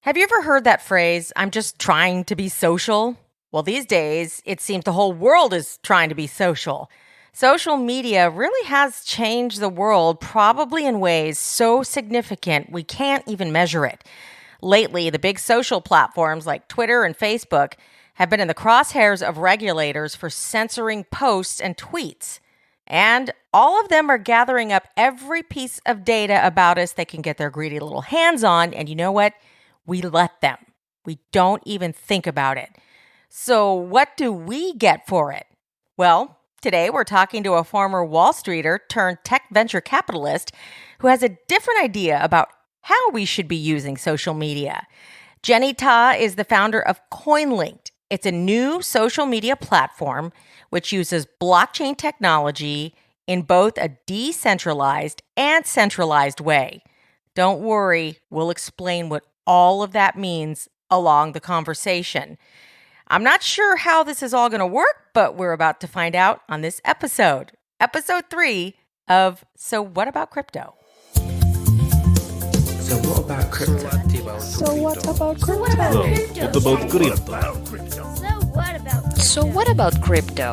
Have you ever heard that phrase, I'm just trying to be social? Well, these days, it seems the whole world is trying to be social. Social media really has changed the world, probably in ways so significant we can't even measure it. Lately, the big social platforms like Twitter and Facebook have been in the crosshairs of regulators for censoring posts and tweets. And all of them are gathering up every piece of data about us they can get their greedy little hands on. And you know what? We let them. We don't even think about it. So what do we get for it? Well, today we're talking to a former Wall Streeter turned tech venture capitalist who has a different idea about how we should be using social media. Jenny Ta is the founder of Coinlinked. It's a new social media platform which uses blockchain technology in both a decentralized and centralized way. Don't worry, we'll explain what all of that means along the conversation. I'm not sure how this is all going to work, but we're about to find out on this episode. Episode 3 of So What About Crypto? So what about crypto? So what about crypto? So what about crypto?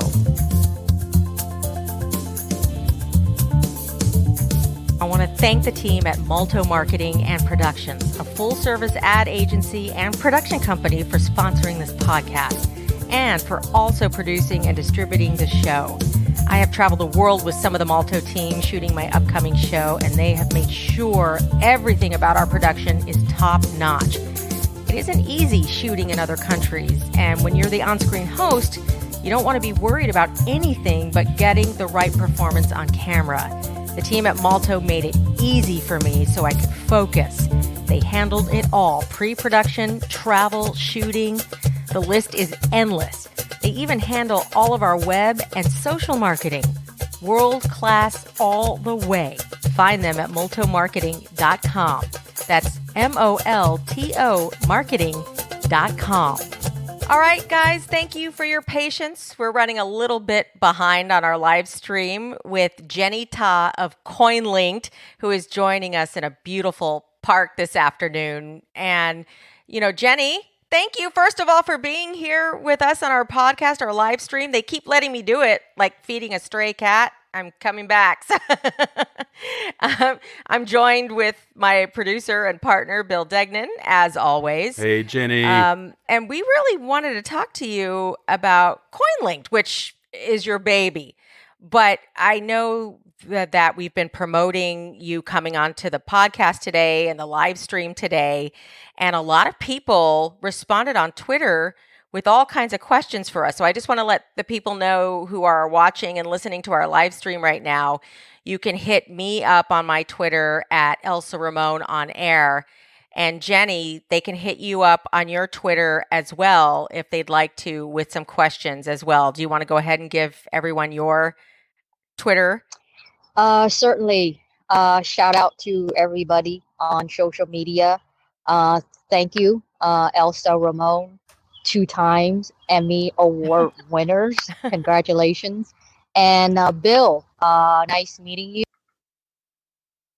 I want to thank the team at Malto Marketing and Productions, a full-service ad agency and production company, for sponsoring this podcast and for also producing and distributing the show. I have traveled the world with some of the Malto team shooting my upcoming show, and they have made sure everything about our production is top-notch. It isn't easy shooting in other countries, and when you're the on-screen host, you don't want to be worried about anything but getting the right performance on camera. The team at Malto made it easy for me so I could focus. They handled it all: pre-production, travel, shooting. The list is endless. They even handle all of our web and social marketing. World class all the way. Find them at moltomarketing.com. That's MOLTO marketing.com. All right, guys, thank you for your patience. We're running a little bit behind on our live stream with Jenny Ta of Coinlinked, who is joining us in a beautiful park this afternoon. And, Jenny, thank you, first of all, for being here with us on our podcast, our live stream. They keep letting me do it, like feeding a stray cat. I'm coming back. I'm joined with my producer and partner, Bill Degnan, as always. Hey, Jenny. And we really wanted to talk to you about Coinlinked, which is your baby. But I know that we've been promoting you coming onto the podcast today and the live stream today. And a lot of people responded on Twitter with all kinds of questions for us. So I just want to let the people know who are watching and listening to our live stream right now. You can hit me up on my Twitter at Elsa Ramon on air. And Jenny, they can hit you up on your Twitter as well if they'd like to, with some questions as well. Do you want to go ahead and give everyone your Twitter? Certainly. Shout out to everybody on social media. Thank you, Elsa Ramon, 2 times Emmy Award winners. Congratulations. And Bill, nice meeting you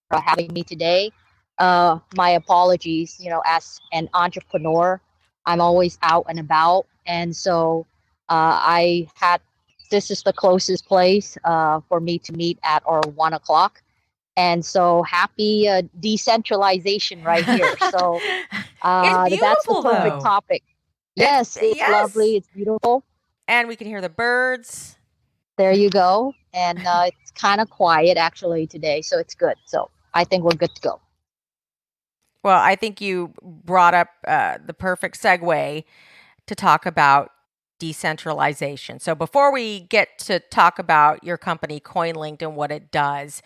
for having me today. My apologies, as an entrepreneur, I'm always out and about. And so this is the closest place for me to meet at our 1 o'clock. And so happy decentralization right here. So that's the perfect topic. Yes, it's lovely. It's beautiful. And we can hear the birds. There you go. And it's kind of quiet actually today. So it's good. So I think we're good to go. Well, I think you brought up the perfect segue to talk about decentralization. So before we get to talk about your company, Coinlinked, and what it does,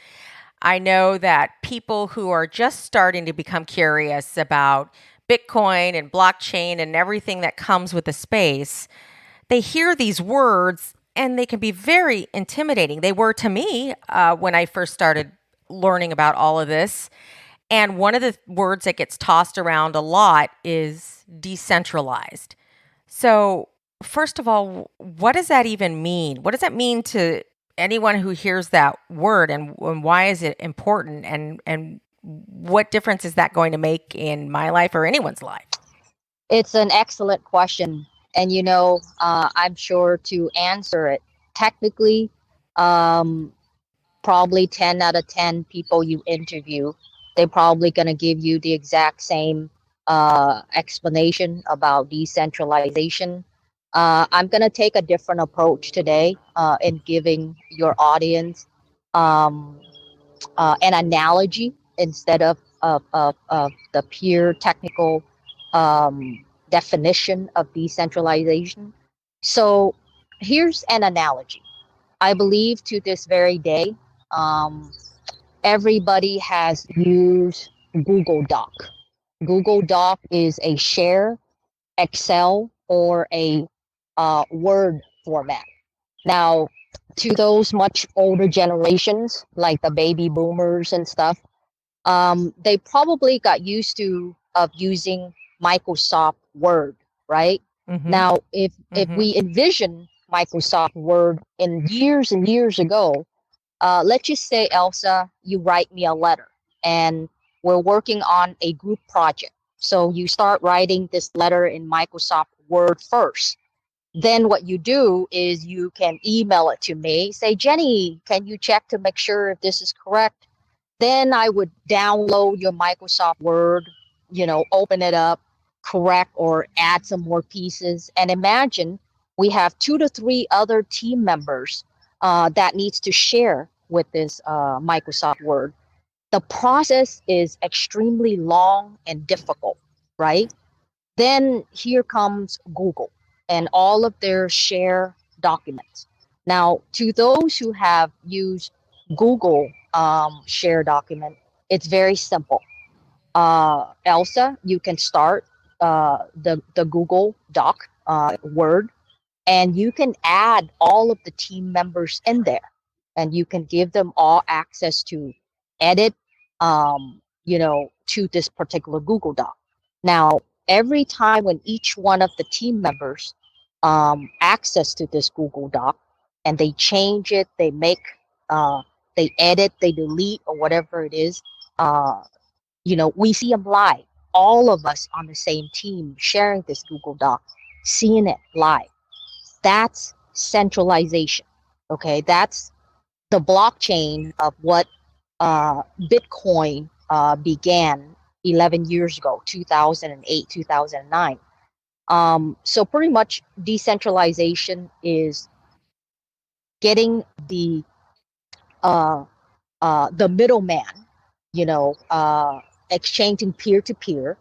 I know that people who are just starting to become curious about Bitcoin and blockchain and everything that comes with the space, they hear these words and they can be very intimidating. They were to me when I first started learning about all of this. And one of the words that gets tossed around a lot is decentralized. So first of all, what does that even mean? What does that mean to anyone who hears that word, and why is it important, and what difference is that going to make in my life or anyone's life? It's an excellent question. And, I'm sure to answer it, technically, um, probably 10 out of 10 people you interview, they're probably going to give you the exact same explanation about decentralization. I'm going to take a different approach today in giving your audience um, an analogy instead of the pure technical definition of decentralization. So here's an analogy. I believe to this very day, um, everybody has used Google Doc. Google Doc is a share, Excel, or a Word format. Now, to those much older generations, like the baby boomers and stuff, they probably got used to of using Microsoft Word, right? Mm-hmm. Now, if we envision Microsoft Word in years and years ago, let's just say, Elsa, you write me a letter and we're working on a group project. So you start writing this letter in Microsoft Word first. Then what you do is you can email it to me, say, Jenny, can you check to make sure if this is correct? Then I would download your Microsoft Word, open it up, correct or add some more pieces. And imagine we have 2 to 3 other team members that needs to share with this Microsoft Word. The process is extremely long and difficult, right? Then here comes Google and all of their share documents. Now, to those who have used Google share document, it's very simple. Elsa, you can start the Google Doc Word, and you can add all of the team members in there, and you can give them all access to edit, to this particular Google Doc. Now, every time when each one of the team members access to this Google Doc, and they change it, uh, they edit, they delete, or whatever it is, we see them live. All of us on the same team sharing this Google Doc, seeing it live. That's centralization. Okay, that's the blockchain of what Bitcoin began 11 years ago, 2008, 2009. So pretty much decentralization is getting uh, the middleman, exchanging peer to peer.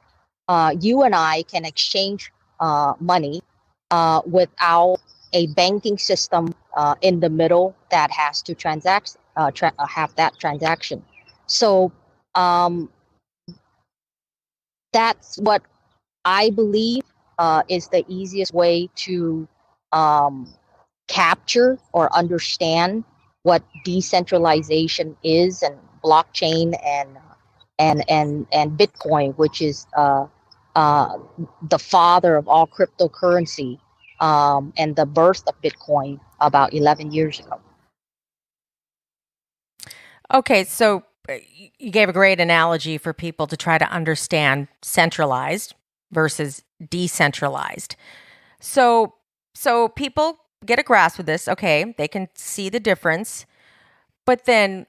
You and I can exchange money without a banking system in the middle that has to have that transaction. So um, that's what I believe is the easiest way to um, capture or understand what decentralization is, and blockchain, and Bitcoin, which is uh, the father of all cryptocurrency, and the birth of Bitcoin about 11 years ago. Okay, so you gave a great analogy for people to try to understand centralized versus decentralized. So people get a grasp of this. Okay, they can see the difference, but then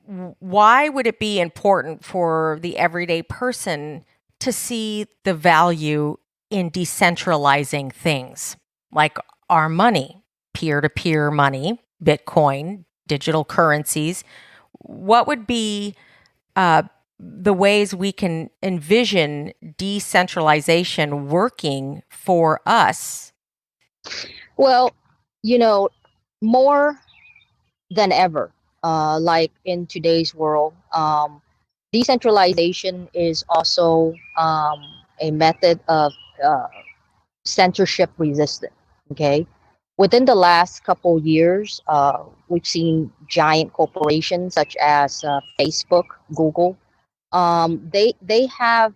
why would it be important for the everyday person to see the value in decentralizing things like our money, peer-to-peer money, Bitcoin, digital currencies? What would be the ways we can envision decentralization working for us? Well, more than ever, like in today's world, decentralization is also a method of uh, censorship resistant. Okay, within the last couple years, we've seen giant corporations such as Facebook, Google. They have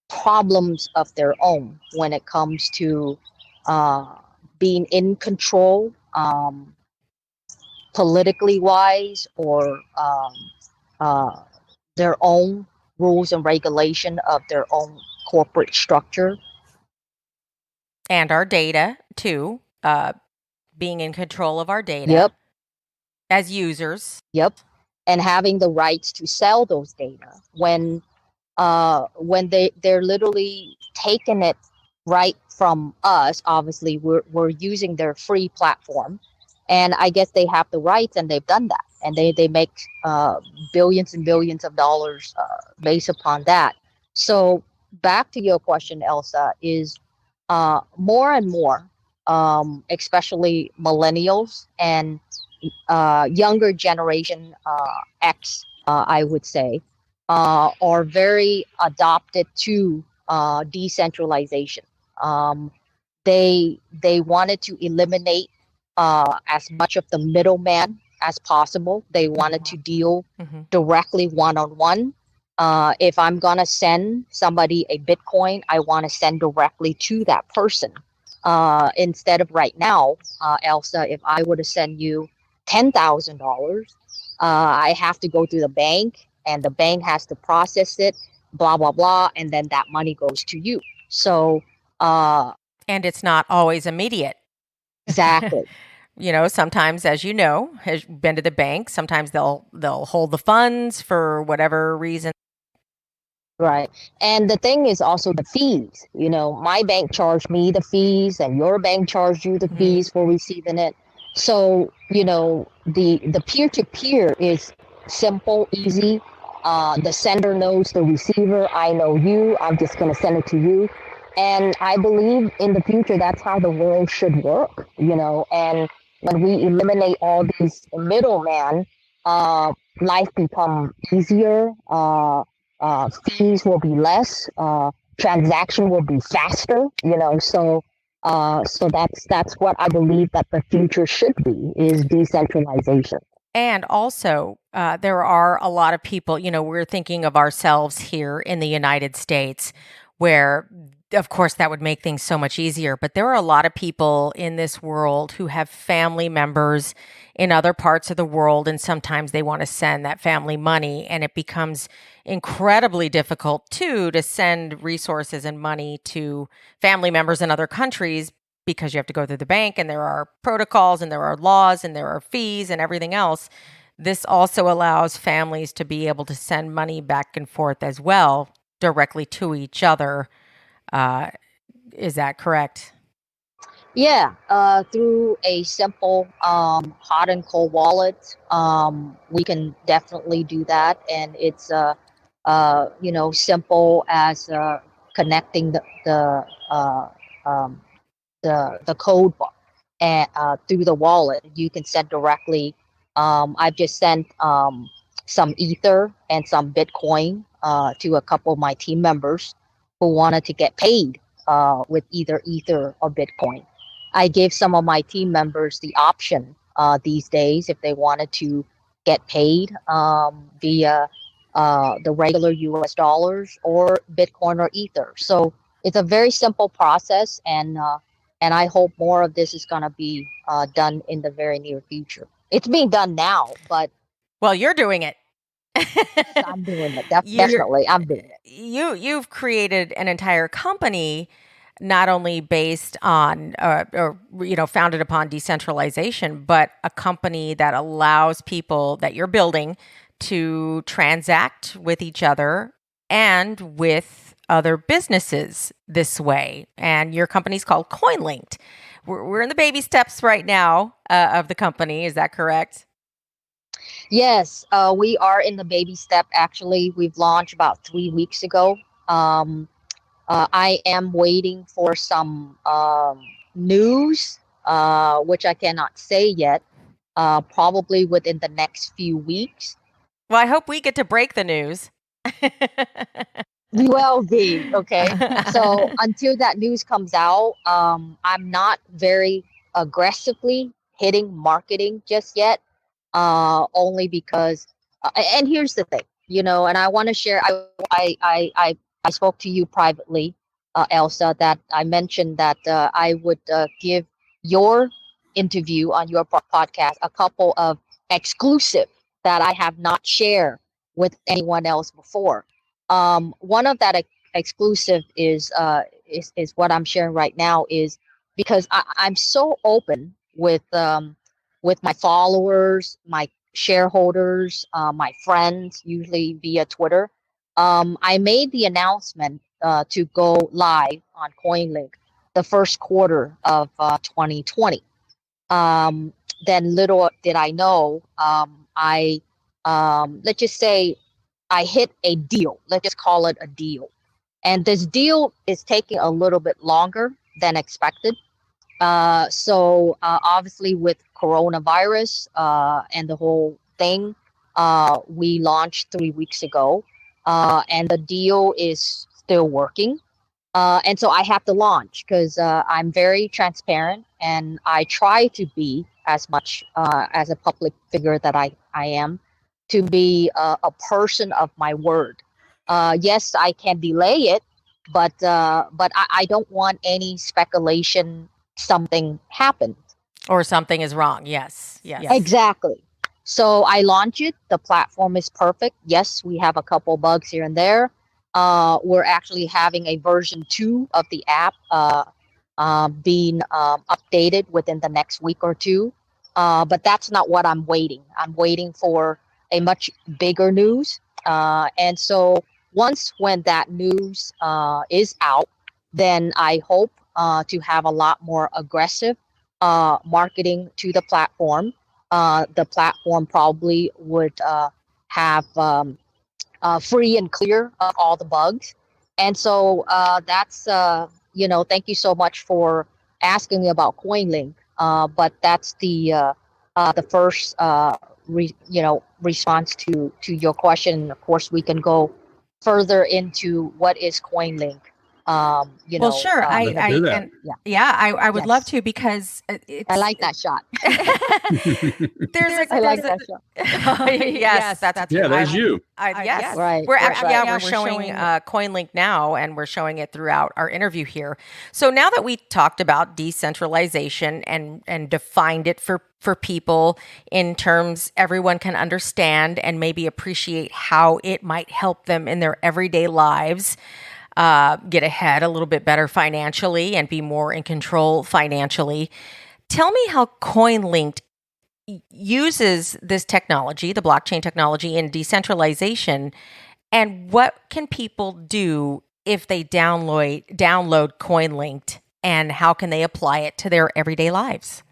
problems of their own when it comes to uh, being in control, politically wise, or uh, their own rules and regulation of their own corporate structure. And our data too, being in control of our data Yep. as users. Yep. And having the rights to sell those data when they're literally taking it right from us. Obviously, we're using their free platform, and I guess they have the rights, and they've done that, and they make billions and billions of dollars based upon that. So back to your question, Elsa, is more and more, especially millennials and younger generation X, I would say, are very adopted to decentralization. Um, they wanted to eliminate as much of the middleman as possible. They wanted to deal directly one-on-one. If I'm gonna send somebody a Bitcoin, I want to send directly to that person. Instead of right now, Elsa, if I were to send you $10,000, I have to go to the bank, and the bank has to process it, blah blah blah, and then that money goes to you. So, and it's not always immediate. Exactly. Sometimes, as you know, has been to the bank. Sometimes they'll hold the funds for whatever reason. Right. And the thing is also the fees. My bank charged me the fees, and your bank charged you the fees for receiving it. So, the peer-to-peer is simple, easy. The sender knows the receiver. I know you. I'm just going to send it to you. And I believe in the future, that's how the world should work, and when we eliminate all these middlemen, life become easier. Fees will be less, transaction will be faster, so that's what I believe that the future should be, is decentralization. And also, there are a lot of people, we're thinking of ourselves here in the United States, where, of course, that would make things so much easier. But there are a lot of people in this world who have family members in other parts of the world, and sometimes they want to send that family money, and it becomes incredibly difficult, too, to send resources and money to family members in other countries, because you have to go through the bank, and there are protocols and there are laws and there are fees and everything else. This also allows families to be able to send money back and forth as well, directly to each other. Is that correct? Yeah, through a simple hot and cold wallet, we can definitely do that, and it's simple as connecting uh, um, the code book, and through the wallet you can send directly. I've just sent some Ether and some Bitcoin to a couple of my team members who wanted to get paid with either Ether or Bitcoin. I gave some of my team members the option these days, if they wanted to get paid via the regular US dollars or Bitcoin or Ether. So it's a very simple process, and I hope more of this is going to be done in the very near future. It's being done now, but well, you're doing it. I'm doing it. Definitely, I'm doing it. You've created an entire company, not only based on or founded upon decentralization, but a company that allows people that you're building to transact with each other and with other businesses this way. And your company's called Coinlinked. We're in the baby steps right now of the company. Is that correct? Yes, we are in the baby step. Actually, we've launched about 3 weeks ago. I am waiting for some news, which I cannot say yet, probably within the next few weeks. Well, I hope we get to break the news. We will be, okay? So until that news comes out, I'm not very aggressively hitting marketing just yet, only because, and here's the thing, and I want to share, I spoke to you privately, Elsa, that I mentioned that I would give your interview on your podcast a couple of exclusive that I have not shared with anyone else before. One of that exclusive is is what I'm sharing right now, is because I'm so open with my followers, my shareholders, my friends, usually via Twitter. I made the announcement to go live on Coinlink the first quarter of 2020. Um, then little did I know, I let's just say I hit a deal. Let's just call it a deal. And this deal is taking a little bit longer than expected. So obviously with coronavirus and the whole thing, we launched 3 weeks ago, and the deal is still working. And so I have to launch because I'm very transparent and I try to be as much as a public figure that I am, to be a person of my word. Yes, I can delay it, but I don't want any speculation something happened. Or something is wrong. Yes. Yes. Exactly. So I launch it. The platform is perfect. Yes, we have a couple bugs here and there. We're actually having a version 2 of the app being updated within the next week or two. But that's not what I'm waiting. I'm waiting for a much bigger news. And so once when that news is out, then I hope to have a lot more aggressive marketing to the platform. The platform probably would have free and clear of all the bugs. And so that's, thank you so much for asking me about Coinlink. But that's the first, response to your question. Of course, we can go further into what is Coinlink. Well, sure. Let's do that. And yeah, I would love to, because I like that shot. I like that shot. Yes, that's Yeah, there's you. Yes, Right. We're actually right. we're showing Coinlink now, and we're showing it throughout our interview here. So now that we talked about decentralization and defined it for people in terms everyone can understand and maybe appreciate how it might help them in their everyday lives, get ahead a little bit better financially and be more in control financially. Tell me how Coinlinked uses this technology, the blockchain technology, in decentralization, and what can people do if they download Coinlinked, and how can they apply it to their everyday lives?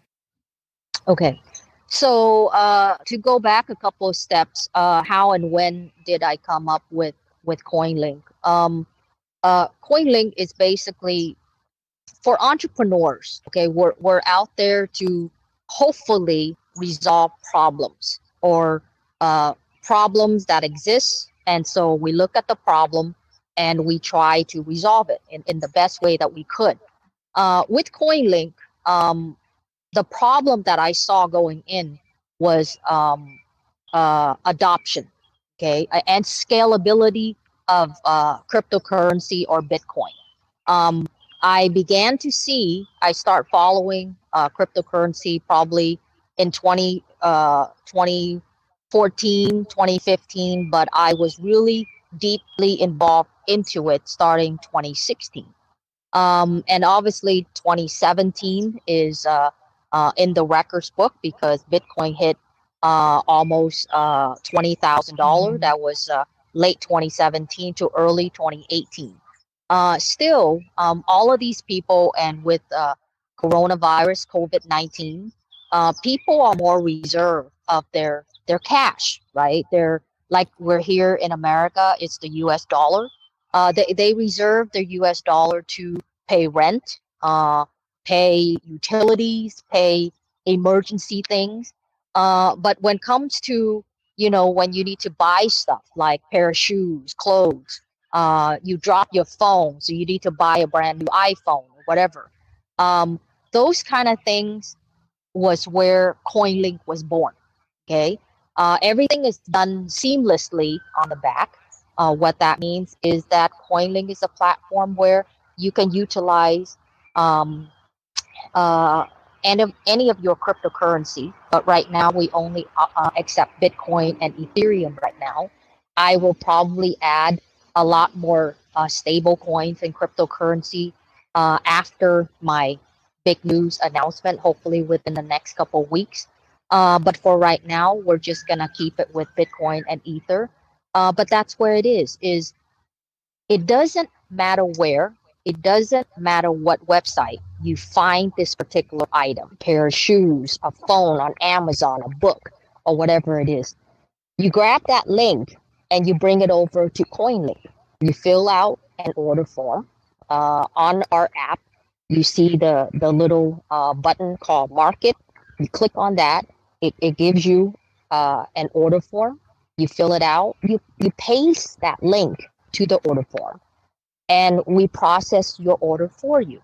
Okay. So to go back a couple of steps, how and when did I come up with Coinlink? Coinlink is basically for entrepreneurs. Okay, we're out there to hopefully resolve problems, or problems that exist, and so we look at the problem and we try to resolve it in the best way that we could. With Coinlink, the problem that I saw going in was adoption, okay, and scalability of cryptocurrency or Bitcoin. I began to see, I start following cryptocurrency probably in 2014, 2015, but I was really deeply involved into it starting 2016. And obviously 2017 is in the records book because Bitcoin hit almost $20,000. That was late 2017 to early 2018. Still, all of these people, and with coronavirus, COVID-19, people are more reserved of their cash, right? They're like, we're here in America, it's the US dollar. They reserve their US dollar to pay rent, pay utilities, pay emergency things. But when it comes to, when you need to buy stuff like pair of shoes, clothes, you drop your phone, so you need to buy a brand new iPhone or whatever. Those kind of things was where Coinlink was born. Okay, everything is done seamlessly on the back. What that means is that Coinlink is a platform where you can utilize any of your cryptocurrency. But right now, we only accept Bitcoin and Ethereum right now. I will probably add a lot more stable coins and cryptocurrency after my big news announcement, hopefully within the next couple of weeks. But for right now, we're just gonna keep it with Bitcoin and Ether. But that's where it is it doesn't matter where, it doesn't matter what website you find this particular item, pair of shoes, a phone on Amazon, a book, or whatever it is. You grab that link and you bring it over to Coinlink. You fill out an order form. On our app, you see the little button called Market. You click on that. It gives you an order form. You fill it out. You paste that link to the order form, and we process your order for you.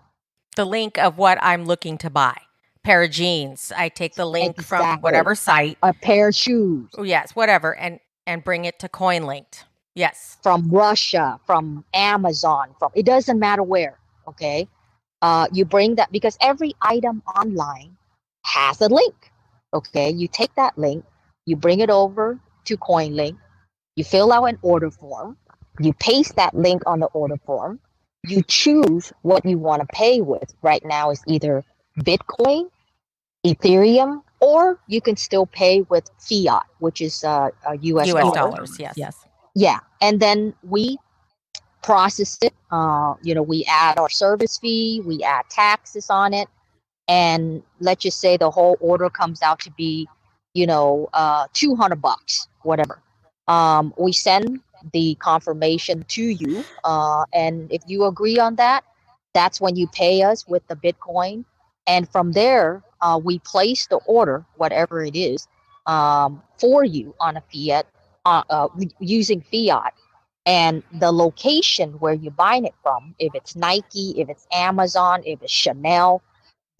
The link of what I'm looking to buy. Pair of jeans. I take the link from Exactly. whatever site. A pair of shoes. Oh, yes, whatever, and bring it to Coinlinked. Yes. From Russia, from Amazon, from it doesn't matter where. Okay. You bring that because every item online has a link. Okay. You take that link, you bring it over to Coinlink, you fill out an order form, you paste that link on the order form, you choose what you want to pay with. Right now is either Bitcoin, Ethereum, or you can still pay with fiat, which is US dollars. Yes. Yeah. And then we process it. We add our service fee, we add taxes on it, and let's just say the whole order comes out to be, $200, whatever. We send the confirmation to you, and if you agree on that, that's when you pay us with the Bitcoin, and from there, we place the order, whatever it is, for you on a fiat, using fiat. And the location where you're buying it from, if it's Nike, if it's Amazon, if it's Chanel,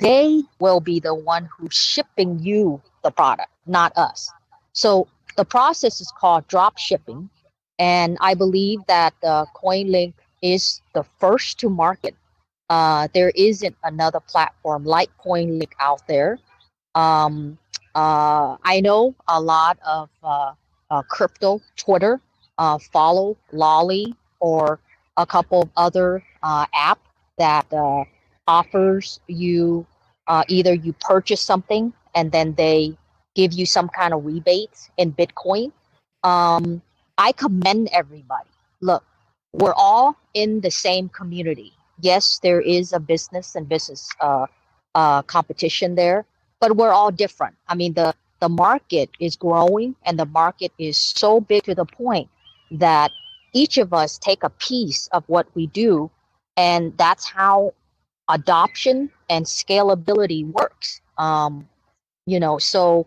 they will be the one who's shipping you the product, not us. So the process is called drop shipping. And I believe that Coinlink is the first to market. There isn't another platform like Coinlink out there. I know a lot of crypto Twitter follow Lolly or a couple of other app that offers you either you purchase something and then they give you some kind of rebates in Bitcoin. I commend everybody. Look, we're all in the same community. Yes, there is a business and business competition there, but we're all different. I mean, the market is growing and the market is so big to the point that each of us take a piece of what we do, and that's how adoption and scalability works. So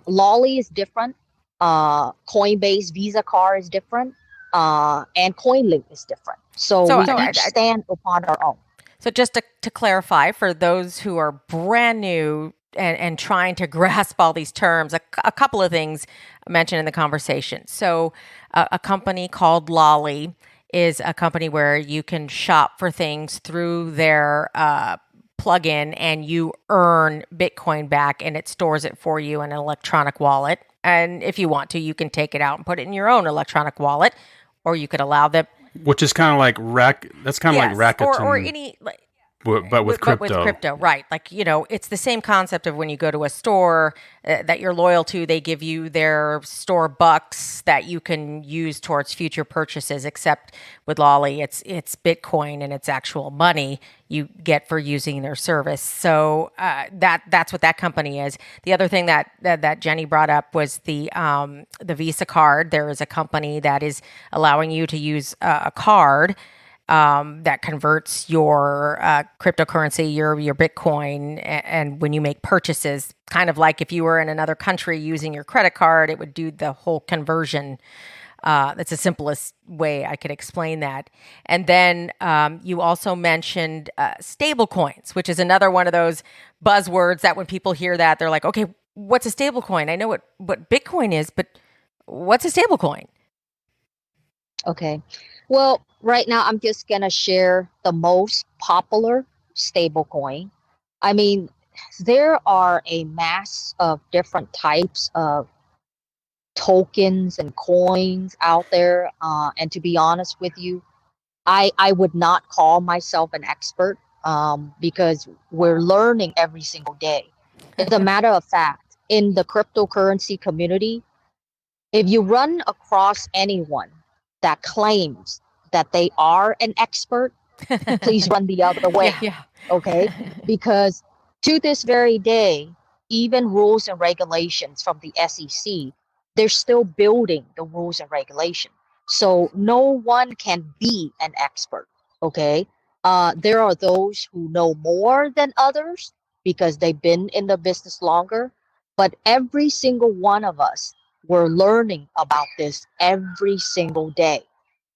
Lolly is different, Coinbase Visa card is different, and Coinlink is different. So we each stand upon our own. So just to clarify, for those who are brand new and trying to grasp all these terms, a couple of things mentioned in the conversation. So a company called Lolly is a company where you can shop for things through their plugin and you earn Bitcoin back, and it stores it for you in an electronic wallet. And if you want to, you can take it out and put it in your own electronic wallet, or you could allow them. Which is kind of like That's kind of like Rakuten. Or any... But with crypto. But with crypto, right. Like, it's the same concept of when you go to a store that you're loyal to, they give you their store bucks that you can use towards future purchases, except with Lolly, it's Bitcoin and it's actual money you get for using their service. So that's what that company is. The other thing that Jenny brought up was the Visa card. There is a company that is allowing you to use a card that converts your cryptocurrency, your Bitcoin, and when you make purchases, kind of like if you were in another country using your credit card, it would do the whole conversion. That's the simplest way I could explain that. And then you also mentioned stable coins, which is another one of those buzzwords that when people hear that, they're like, okay, what's a stable coin? I know what Bitcoin is, but what's a stable coin? Okay. Well, right now I'm just going to share the most popular stablecoin. I mean, there are a mass of different types of tokens and coins out there. And to be honest with you, I would not call myself an expert because we're learning every single day. As a matter of fact, in the cryptocurrency community, if you run across anyone that claims that they are an expert, please run the other way. Yeah. Okay? Because to this very day, even rules and regulations from the SEC, they're still building the rules and regulations. So no one can be an expert. Okay? There are those who know more than others because they've been in the business longer. But every single one of us, we're learning about this every single day.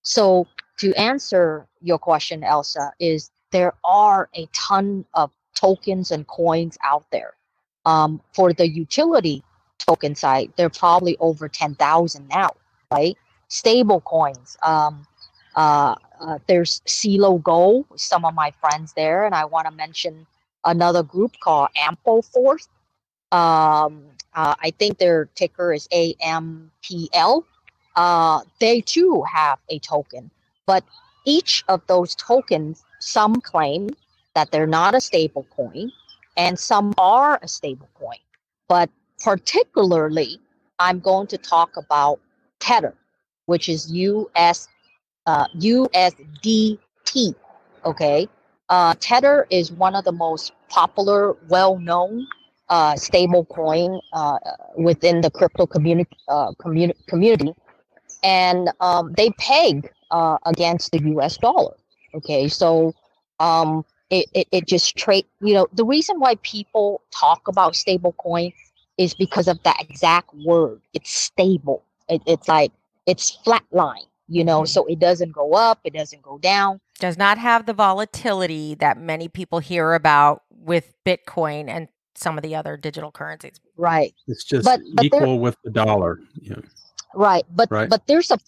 So to answer your question, Elsa, is there are a ton of tokens and coins out there. For the utility token side, there are probably over 10,000 now, right? Stable coins. There's CeeLo Go, some of my friends there, and I want to mention another group called Ampleforth. I think their ticker is AMPL. They too have a token, but each of those tokens, some claim that they're not a stable coin, and some are a stable coin. But particularly, I'm going to talk about Tether, which is USDT. Okay, Tether is one of the most popular, well-known stable coin within the crypto community, and they peg against the US dollar. Okay, so it just trade. The reason why people talk about stable coin is because of that exact word. It's stable. It's like it's flatline. So it doesn't go up, it doesn't go down. Does not have the volatility that many people hear about with Bitcoin and some of the other digital currencies. Right. It's just equal with the dollar. Yeah. Right. But there's a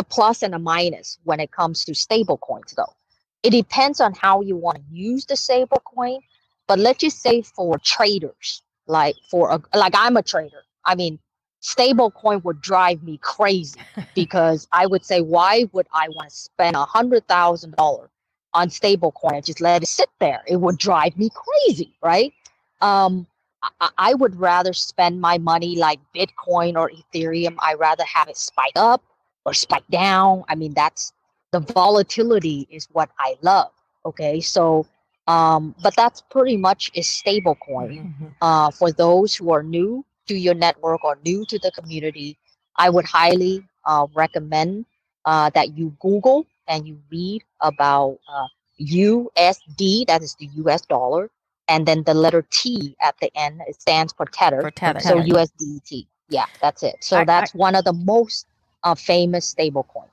plus and a minus when it comes to stable coins, though. It depends on how you want to use the stable coin. But let's just say for traders, like I'm a trader. I mean, stable coin would drive me crazy because I would say, why would I want to spend $100,000 on stable coin and just let it sit there? It would drive me crazy, right? I would rather spend my money like Bitcoin or Ethereum. I'd rather have it spike up or spike down. I mean, that's the volatility is what I love. Okay, so but that's pretty much a stable coin. For those who are new to your network or new to the community, I would highly recommend that you Google and you read about USD, that is the US dollar, and then the letter T at the end. It stands for Tether. So USDT. Yeah, that's it. So that's one of the most famous stablecoin.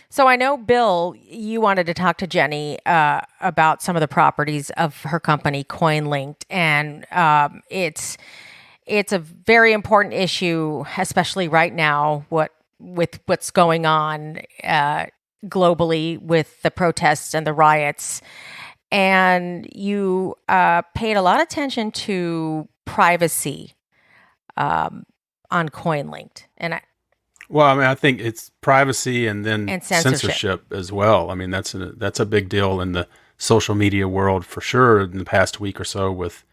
So I know, Bill, you wanted to talk to Jenny about some of the properties of her company, Coinlinked, and it's a very important issue, especially right now. With what's going on globally with the protests and the riots. And you paid a lot of attention to privacy on Coinlinked. I think it's privacy and then censorship as well. I mean, that's a big deal in the social media world for sure in the past week or so with,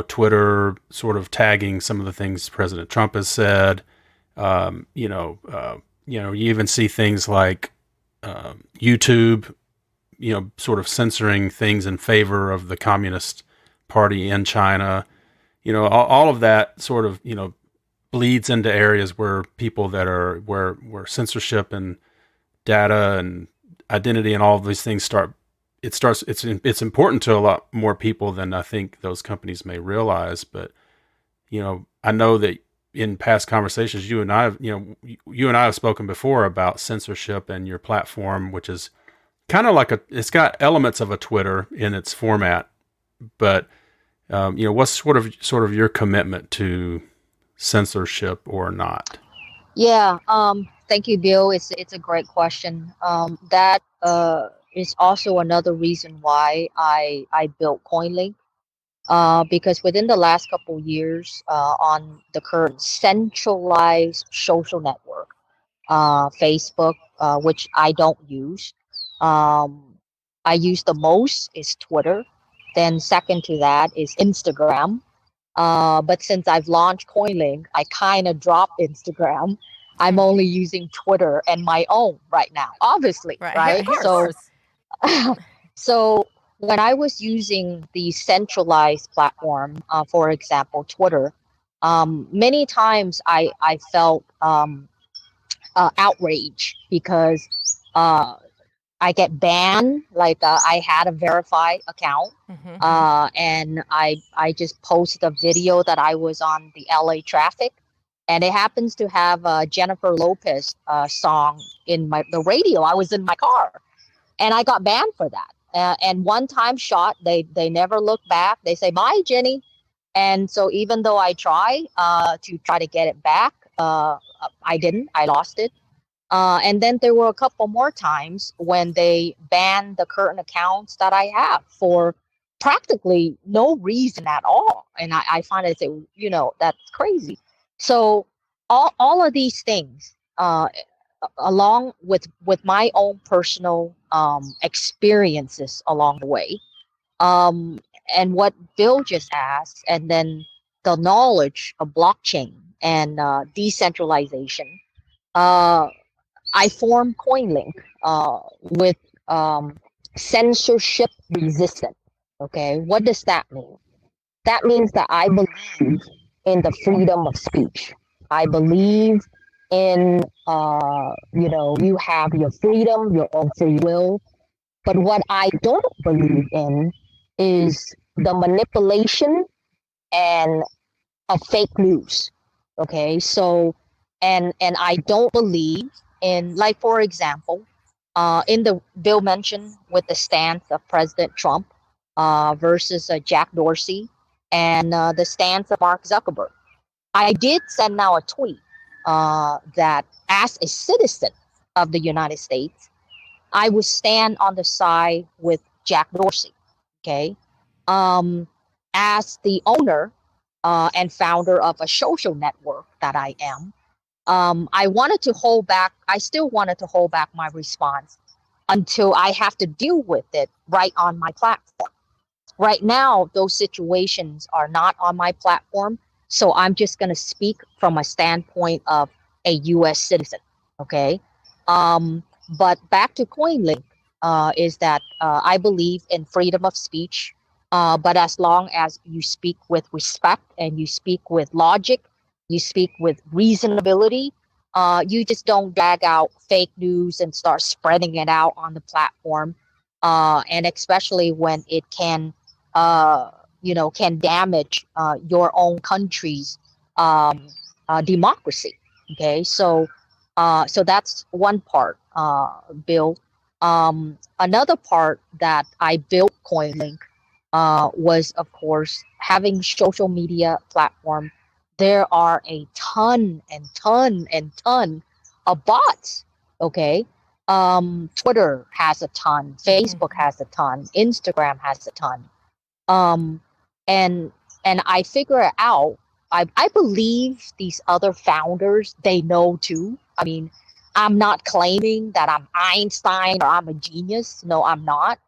Twitter sort of tagging some of the things President Trump has said. You even see things like YouTube, sort of censoring things in favor of the Communist Party in China. All of that sort of, bleeds into areas where people that are, where censorship and data and identity and all of these things it's important to a lot more people than I think those companies may realize. But, I know that in past conversations, you and I have spoken before about censorship and your platform, which is kind of like it's got elements of a Twitter in its format, but what's sort of your commitment to censorship or not? Yeah. Thank you, Bill. It's a great question. That is also another reason why I built Coinlink. Because within the last couple of years, on the current centralized social network, Facebook, which I don't use, I use the most is Twitter. Then second to that is Instagram. But since I've launched Coinlink, I kind of dropped Instagram. I'm only using Twitter and my own right now, obviously, right? Of course. So when I was using the centralized platform, for example, Twitter, many times I felt outrage because I get banned. Like I had a verified account, and I just posted a video that I was on the LA traffic, and it happens to have a Jennifer Lopez song in the radio. I was in my car, and I got banned for that. And one time shot, they never look back. They say bye, Jenny. And so even though I try to get it back, I didn't. I lost it. And then there were a couple more times when they banned the current accounts that I have for practically no reason at all. And I find it, that's crazy. So all of these things, along with my own personal experiences along the way, and what Bill just asked, and then the knowledge of blockchain and decentralization, I formed Coinlink with censorship resistant. Okay, what does that mean? That means that I believe in the freedom of speech. I believe in, you have your freedom, your own free will. But what I don't believe in is the manipulation and of fake news. Okay, so and I don't believe in, like, for example, in the Bill mentioned with the stance of President Trump versus Jack Dorsey and the stance of Mark Zuckerberg. I did send now a tweet that as a citizen of the United States, I would stand on the side with Jack Dorsey. Okay, as the owner and founder of a social network that I am, I wanted to hold back. I still wanted to hold back my response until I have to deal with it right on my platform. Right now, those situations are not on my platform, so I'm just going to speak from a standpoint of a U.S. citizen. Okay, but back to Coinlink, is that I believe in freedom of speech, but as long as you speak with respect and you speak with logic, you speak with reasonability, you just don't drag out fake news and start spreading it out on the platform, and especially when it can damage your own country's democracy. Okay, so that's one part, Bill. Another part that I built Coinlink was, of course, having social media platform. There are a ton of bots. Okay, Twitter has a ton, Facebook has a ton, Instagram has a ton, and I figure it out. I believe these other founders, they know too. I mean, I'm not claiming that I'm Einstein or I'm a genius. No, I'm not.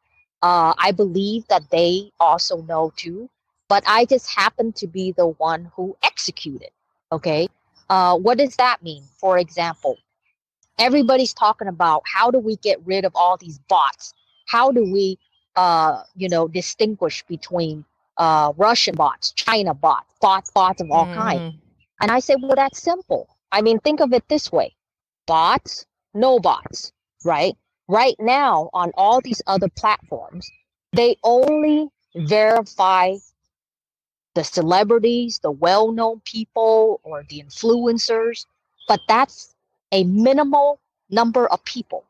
I believe that they also know too, but I just happen to be the one who executed. Okay. What does that mean? For example, everybody's talking about how do we get rid of all these bots? How do we, distinguish between Russian bots, China bots, bots of all kinds? And I say, well, that's simple. I mean, think of it this way: bots, no bots, right? Right now, on all these other platforms, they only verify the celebrities, the well-known people, or the influencers, but that's a minimal number of people.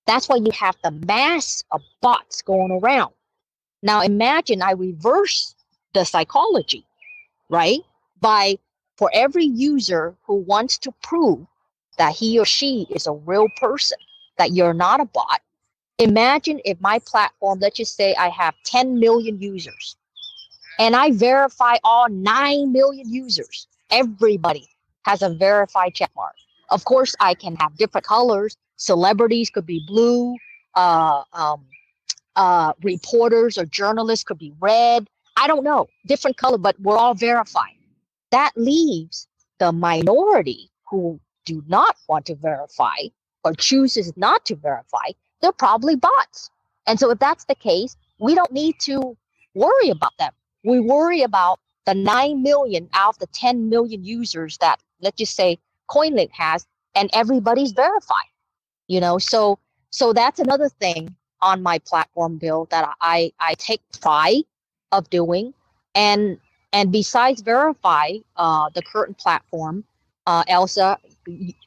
That's why you have the mass of bots going around. Now imagine I reverse the psychology, right? For every user who wants to prove that he or she is a real person, that you're not a bot. Imagine if my platform, let's just say I have 10 million users, and I verify all 9 million users. Everybody has a verified checkmark. Of course, I can have different colors. Celebrities could be blue. uh, um, reporters or journalists, could be red. I don't know, different color, but we're all verified. That leaves the minority who do not want to verify or chooses not to verify. They're probably bots. And so if that's the case, we don't need to worry about them. We worry about the 9 million out of the 10 million users that, let's just say, Coinlinked has, and everybody's verified. So that's another thing on my platform, Bill, that I take pride of doing. And besides verify, the current platform, Elsa,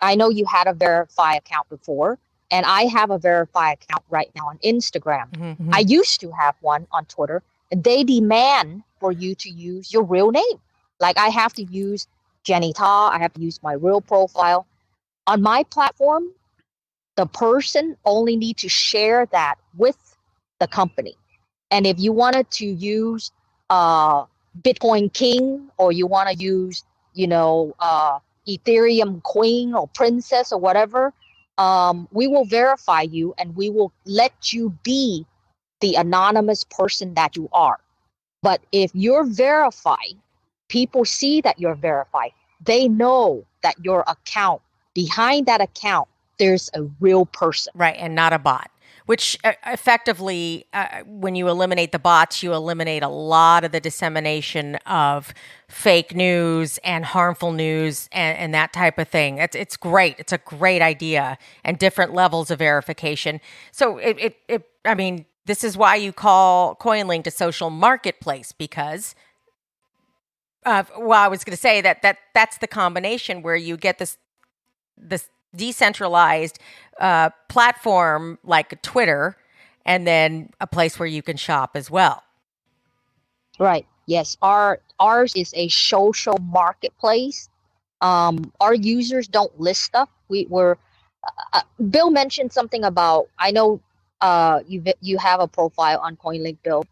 I know you had a verify account before, and I have a verify account right now on Instagram. Mm-hmm. I used to have one on Twitter. They demand for you to use your real name. Like, I have to use Jenny Ta, I have to use my real profile. On my platform, the person only need to share that with the company. And if you wanted to use Bitcoin King, or you want to use, Ethereum Queen or Princess or whatever, we will verify you and we will let you be the anonymous person that you are. But if you're verified, people see that you're verified. They know that your account, behind that account, there's a real person. Right, and not a bot. Which effectively, when you eliminate the bots, you eliminate a lot of the dissemination of fake news and harmful news and that type of thing. It's great. It's a great idea, and different levels of verification. So I mean, this is why you call Coinlinked a social marketplace, because I was going to say that's the combination where you get this decentralized platform like Twitter, and then a place where you can shop as well. Right. Yes. Ours is a social marketplace. Our users don't list stuff. Bill mentioned something about, I know you have a profile on Coinlinked, Bill.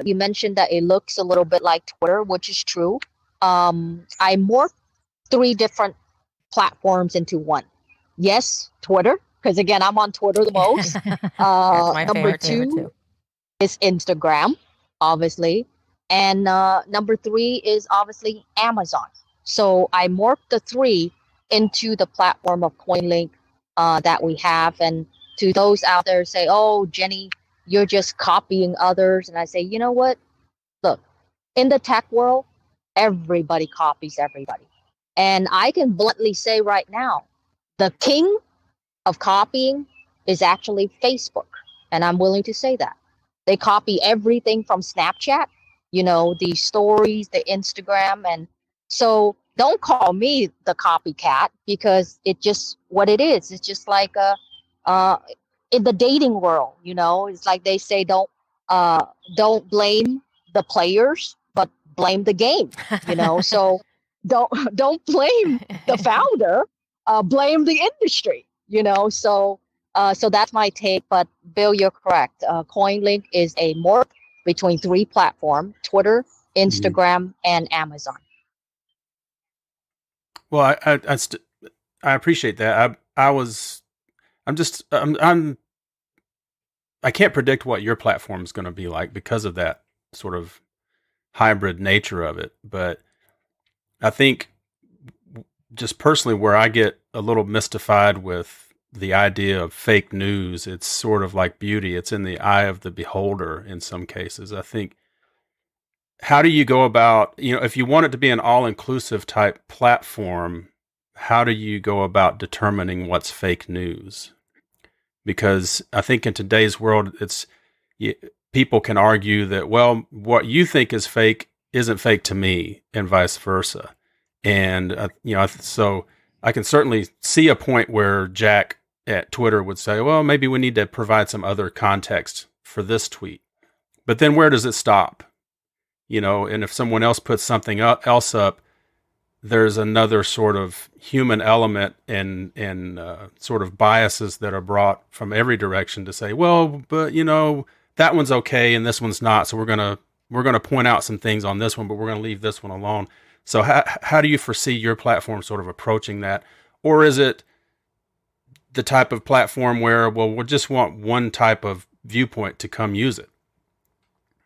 You mentioned that it looks a little bit like Twitter, which is true. I morphed 3 different platforms into one. Yes, Twitter, because again, I'm on Twitter the most. That's my number favorite 2 is Instagram, obviously. And number 3 is obviously Amazon. So I morphed the 3 into the platform of Coinlink that we have. And to those out there say, oh, Jenny, you're just copying others. And I say, you know what? Look, in the tech world, everybody copies everybody. And I can bluntly say right now, the king of copying is actually Facebook. And I'm willing to say that. They copy everything from Snapchat, the stories, the Instagram. And so don't call me the copycat, because it's just what it is. It's just like in the dating world, it's like they say, don't blame the players, but blame the game, so don't blame the founder, blame the industry, so that's my take. But Bill, you're correct. Coinlink is a morph between 3 platforms: Twitter, Instagram, and Amazon. Well, I appreciate that. I can't predict what your platform is going to be like because of that sort of hybrid nature of it. But I think just personally, where I get a little mystified with the idea of fake news, it's sort of like beauty. It's in the eye of the beholder in some cases. I think, how do you go about, if you want it to be an all-inclusive type platform, how do you go about determining what's fake news? Because I think in today's world, people can argue that, well, what you think is fake isn't fake to me, and vice versa. And, so I can certainly see a point where Jack at Twitter would say, well, maybe we need to provide some other context for this tweet. But then where does it stop? And if someone else puts something else up, there's another sort of human element and sort of biases that are brought from every direction to say, well, but that one's okay and this one's not. So we're gonna point out some things on this one, but we're gonna leave this one alone. So how do you foresee your platform sort of approaching that, or is it the type of platform where, well, we'll just want one type of viewpoint to come use it?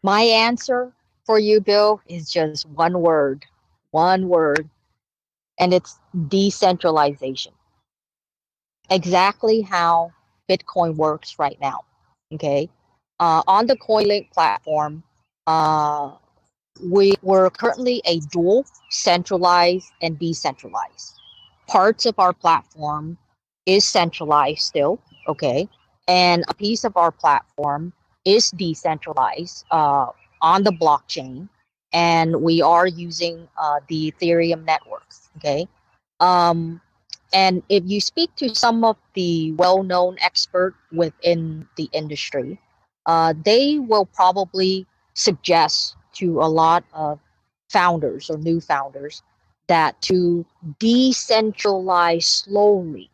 My answer for you, Bill, is just one word, and it's decentralization. Exactly how Bitcoin works right now. Okay. On the Coinlinked platform, we're currently a dual centralized and decentralized. Parts of our platform is centralized still, okay, and a piece of our platform is decentralized on the blockchain, and we are using the Ethereum network, okay. Um, and if you speak to some of the well-known expert within the industry, they will probably suggest to a lot of founders or new founders that to decentralize slowly.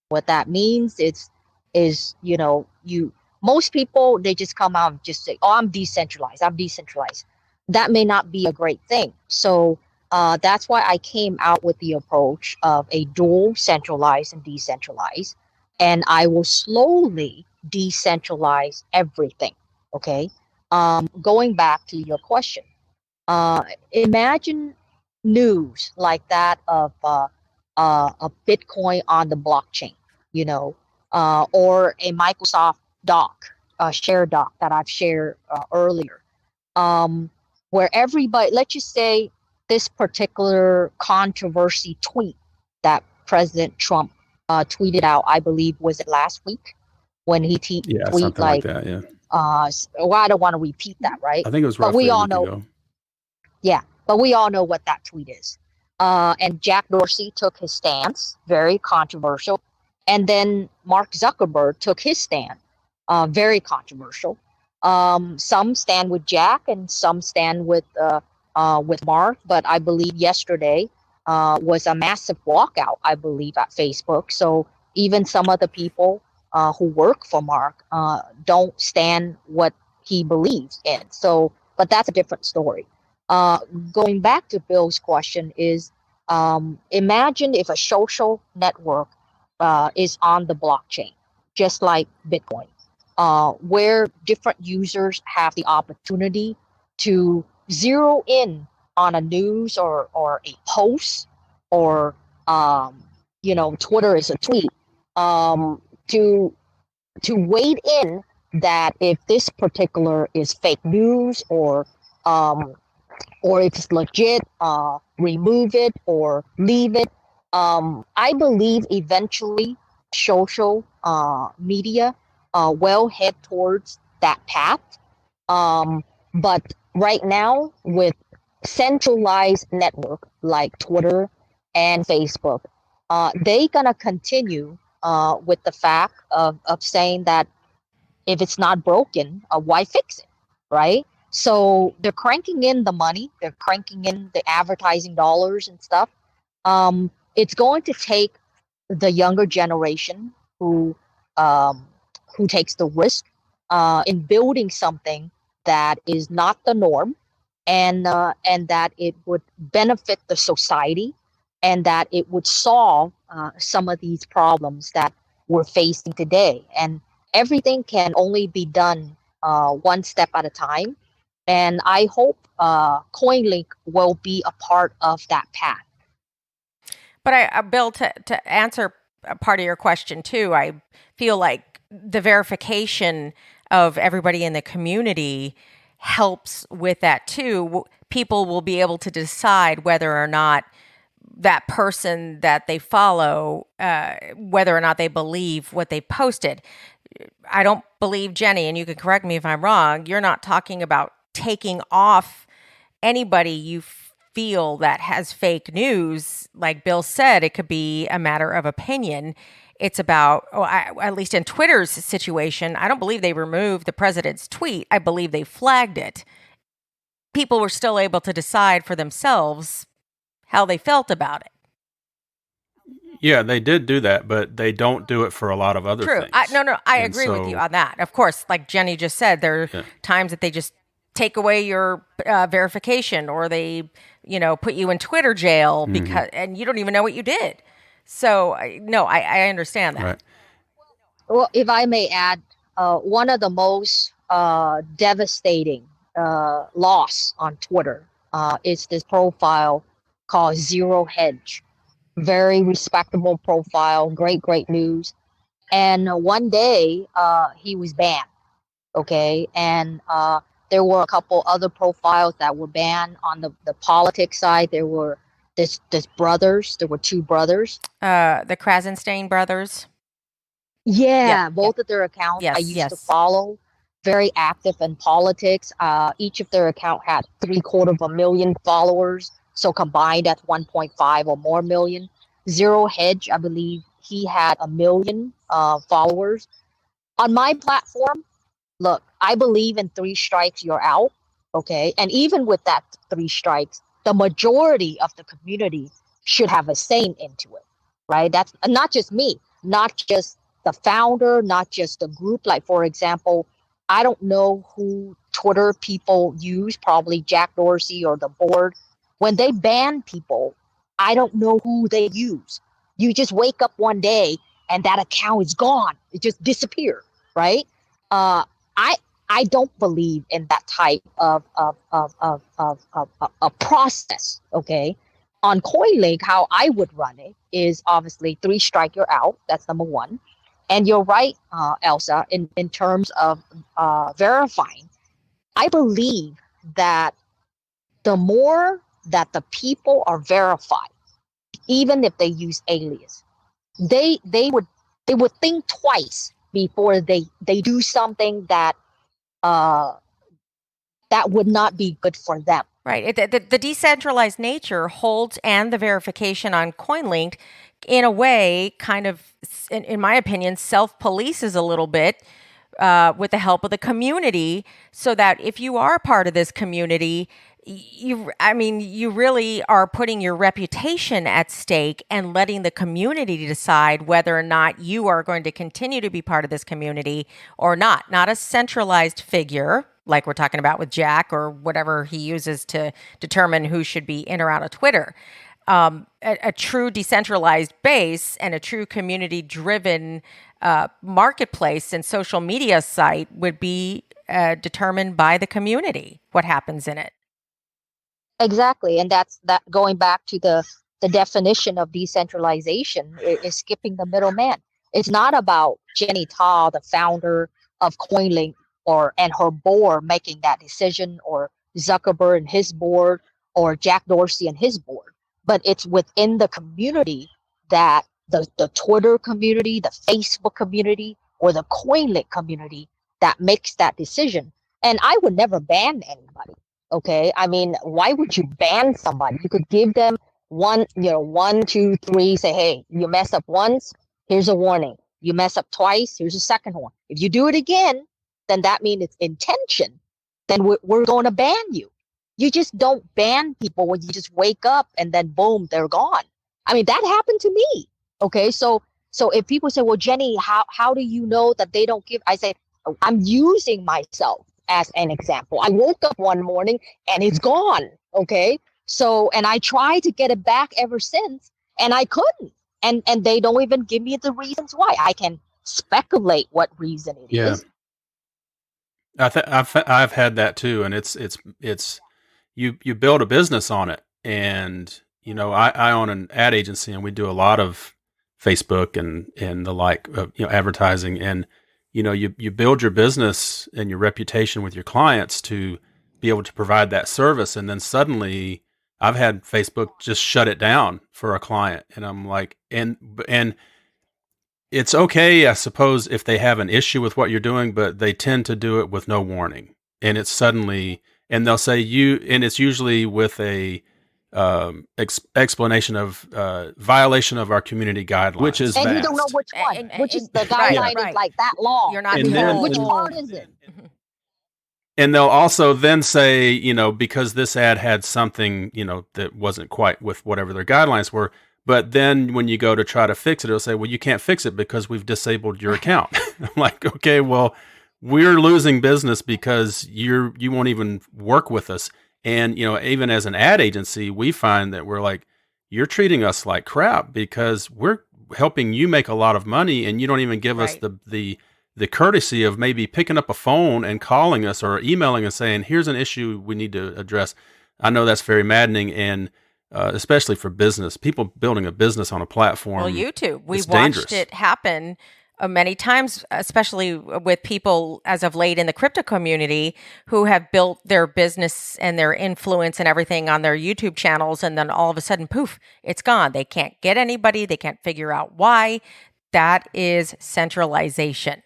What that means is you most people, they just come out and just say, "Oh, I'm decentralized. I'm decentralized." That may not be a great thing. So that's why I came out with the approach of a dual centralized and decentralized, and I will slowly decentralize everything. Okay. Going back to your question, imagine news like that of a Bitcoin on the blockchain, or a Microsoft doc, share doc that I've shared earlier, where everybody, let's just say this particular controversy tweet that President Trump tweeted out, I believe, was it last week, when he tweet Something like that, yeah. Well, I don't want to repeat that, right? I think it was but roughly we a all week know, ago. Yeah, but we all know what that tweet is. And Jack Dorsey took his stance, very controversial. And then Mark Zuckerberg took his stand, very controversial. Some stand with Jack and some stand with Mark. But I believe yesterday was a massive walkout, I believe, at Facebook. So even some of the people who work for Mark don't stand what he believes in. So, but that's a different story. Going back to Bill's question is, imagine if a social network is on the blockchain, just like Bitcoin, where different users have the opportunity to zero in on a news or a post, or Twitter is a tweet, to wade in that if this particular is fake news, or if it's legit, remove it or leave it. I believe eventually social media will head towards that path. But right now, with centralized network like Twitter and Facebook, they gonna continue with the fact of saying that if it's not broken, why fix it, right? So they're cranking in the money, they're cranking in the advertising dollars and stuff. It's going to take the younger generation um, who takes the risk in building something that is not the norm, and that it would benefit the society, and that it would solve some of these problems that we're facing today. And everything can only be done one step at a time. And I hope Coinlink will be a part of that path. But Bill, to answer a part of your question too, I feel like the verification of everybody in the community helps with that too. People will be able to decide whether or not that person that they follow, whether or not they believe what they posted. I don't believe, Jenny, and you can correct me if I'm wrong, you're not talking about taking off anybody you feel that has fake news. Like Bill said, it could be a matter of opinion. It's about, at least in Twitter's situation, I don't believe they removed the president's tweet. I believe they flagged it. People were still able to decide for themselves how they felt about it. Yeah, they did do that, but they don't do it for a lot of other things. I agree with you on that. Of course, like Jenny just said, there are times that they just take away your verification, or they, put you in Twitter jail because, and you don't even know what you did. So no, I understand that. Right. Well, if I may add, one of the most devastating loss on Twitter is this profile called Zero Hedge. Very respectable profile, great news. And one day he was banned. Okay, and there were a couple other profiles that were banned on the politics side. There were this brothers. There were two brothers. The Krasenstein brothers. Yeah, both of their accounts I used to follow. Very active in politics. Each of their account had 750,000 followers. So combined, that's 1.5 or more million. Zero Hedge, I believe he had 1 million followers. On my platform, look, I believe in 3 strikes, you're out. Okay. And even with that 3 strikes, the majority of the community should have a say into it. Right. That's not just me, not just the founder, not just the group. Like, for example, I don't know who Twitter people use, probably Jack Dorsey or the board. When they ban people, I don't know who they use. You just wake up one day and that account is gone. It just disappeared. Right. I don't believe in that type of a process. Okay. On Coinlink, how I would run it is obviously 3 strike, you're out. That's number 1. And you're right, Elsa, in terms of verifying. I believe that the more that the people are verified, even if they use alias, they would think twice before they do something that that would not be good for them. Right. The decentralized nature holds, and the verification on Coinlinked, in a way, kind of, in my opinion, self-polices a little bit with the help of the community, so that if you are part of this community, you really are putting your reputation at stake and letting the community decide whether or not you are going to continue to be part of this community or not. Not a centralized figure like we're talking about with Jack or whatever he uses to determine who should be in or out of Twitter. A true decentralized base and a true community-driven marketplace and social media site would be determined by the community, what happens in it. Exactly. And that's going back to the definition of decentralization is skipping the middleman. It's not about Jenny Ta, the founder of Coinlink, and her board making that decision, or Zuckerberg and his board, or Jack Dorsey and his board. But it's within the community that the Twitter community, the Facebook community, or the Coinlink community that makes that decision. And I would never ban anybody. Okay. I mean, why would you ban somebody? You could give them 1, 2, 3, say, hey, you mess up once, here's a warning. You mess up twice, here's a second one. If you do it again, then that means it's intention. Then we're going to ban you. You just don't ban people when you just wake up and then boom, they're gone. I mean, that happened to me. Okay. So if people say, well, Jenny, how do you know that they don't give? I say, I'm using myself as an example. I woke up one morning and it's gone. Okay. So, and I tried to get it back ever since, and I couldn't. And they don't even give me the reasons why. I can speculate what reason it is. I've had that too, and it's you build a business on it, and I own an ad agency, and we do a lot of Facebook and the like, advertising, and you build your business and your reputation with your clients to be able to provide that service, and then suddenly I've had Facebook just shut it down for a client, and I'm like, and it's okay, I suppose, if they have an issue with what you're doing, but they tend to do it with no warning. And it's suddenly, and they'll say and it's usually with a explanation of violation of our community guidelines, which is and vast. You don't know which one, which is the guideline is like that long. You're not which part is it? And they'll also then say, because this ad had something, that wasn't quite with whatever their guidelines were. But then when you go to try to fix it, it'll say, well, you can't fix it because we've disabled your account. I'm like, okay, well, we're losing business because you won't even work with us. And, even as an ad agency, we find that we're like, you're treating us like crap because helping you make a lot of money, and you don't even give us the courtesy of maybe picking up a phone and calling us or emailing us saying, here's an issue we need to address. I know that's very maddening, and especially for business, people building a business on a platform. Well, YouTube, we've dangerous. watched it happen many times, especially with people as of late in the crypto community who have built their business and their influence and everything on their YouTube channels. And then all of a sudden, poof, it's gone. They can't get anybody. They can't figure out why. That is centralization.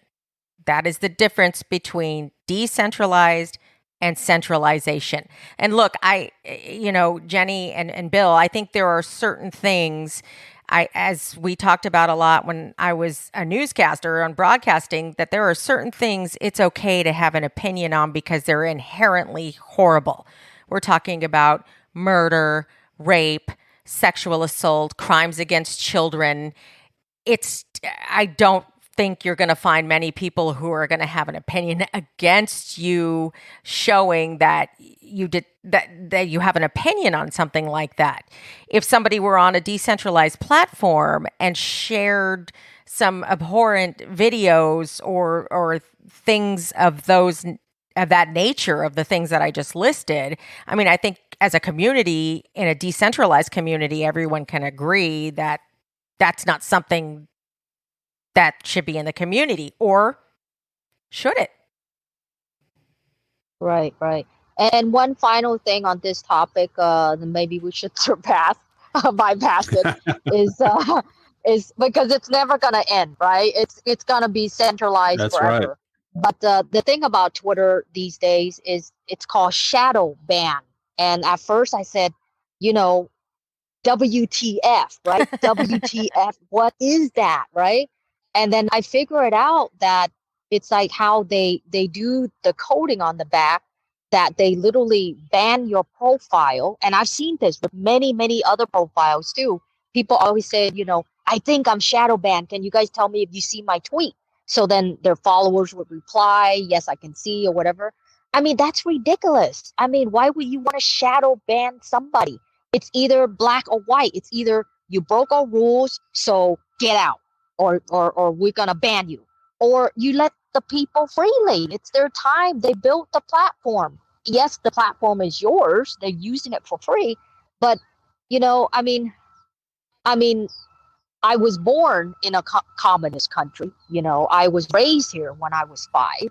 That is the difference between decentralized and centralization. And look, Jenny and Bill, I think there are certain things, as we talked about a lot when I was a newscaster on broadcasting, that there are certain things it's okay to have an opinion on because they're inherently horrible. We're talking about murder, rape, sexual assault, crimes against children. I don't think you're going to find many people who are going to have an opinion against you showing that that you have an opinion on something like that. If somebody were on a decentralized platform and shared some abhorrent videos or things of that nature, of the things that I just listed, I mean, I think as a community, in a decentralized community, everyone can agree that that's not something that should be in the community, or should it? Right. And one final thing on this topic, maybe we should bypass it, is because it's never gonna end, right? It's gonna be centralized That's forever. Right. But the thing about Twitter these days is it's called shadow ban. And at first I said, WTF, right? WTF, what is that, right? And then I figured out that it's like how they do the coding on the back, that they literally ban your profile. And I've seen this with many, many other profiles too. People always say, I think I'm shadow banned. Can you guys tell me if you see my tweet? So then their followers would reply, yes, I can see, or whatever. I mean, that's ridiculous. I mean, why would you want to shadow ban somebody? It's either black or white. It's either you broke our rules, so get out, or we're gonna ban you, or you let the people freely. It's their time. They built the platform. Yes, the platform is yours. They're using it for free, but I mean, I was born in a communist country. I was raised here when I was 5,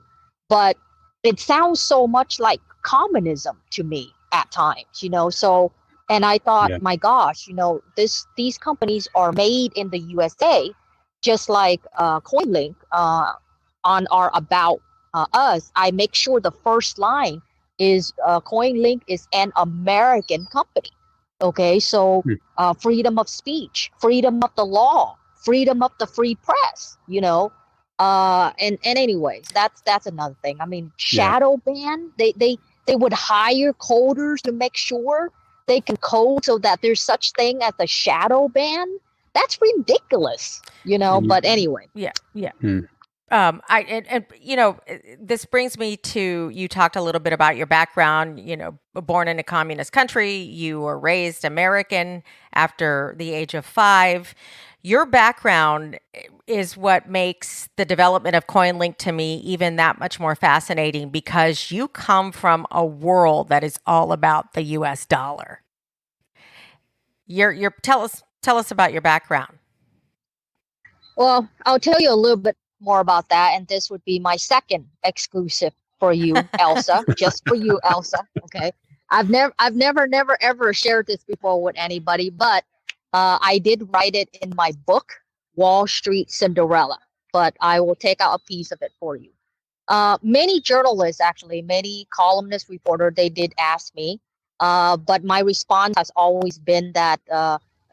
but it sounds so much like communism to me at times. So. And I thought, my gosh, these companies are made in the USA, just like Coinlinked on our About Us. I make sure the first line is Coinlinked is an American company. Okay, so freedom of speech, freedom of the law, freedom of the free press, and anyways, that's another thing. I mean, shadow ban, they would hire coders to make sure they can code so that there's such thing as a shadow ban. That's ridiculous, but anyway. Yeah. This brings me to, you talked a little bit about your background, born in a communist country, you were raised American after the age of 5. Your background is what makes the development of Coinlinked to me even that much more fascinating, because you come from a world that is all about the US dollar. Tell us about your background. Well, I'll tell you a little bit more about that, and this would be my second exclusive for you, Elsa. Just for you, Elsa. Okay. I've never ever shared this before with anybody, but I did write it in my book, Wall Street Cinderella, but I will take out a piece of it for you. Many journalists, actually, many columnists, reporters, they did ask me, but my response has always been that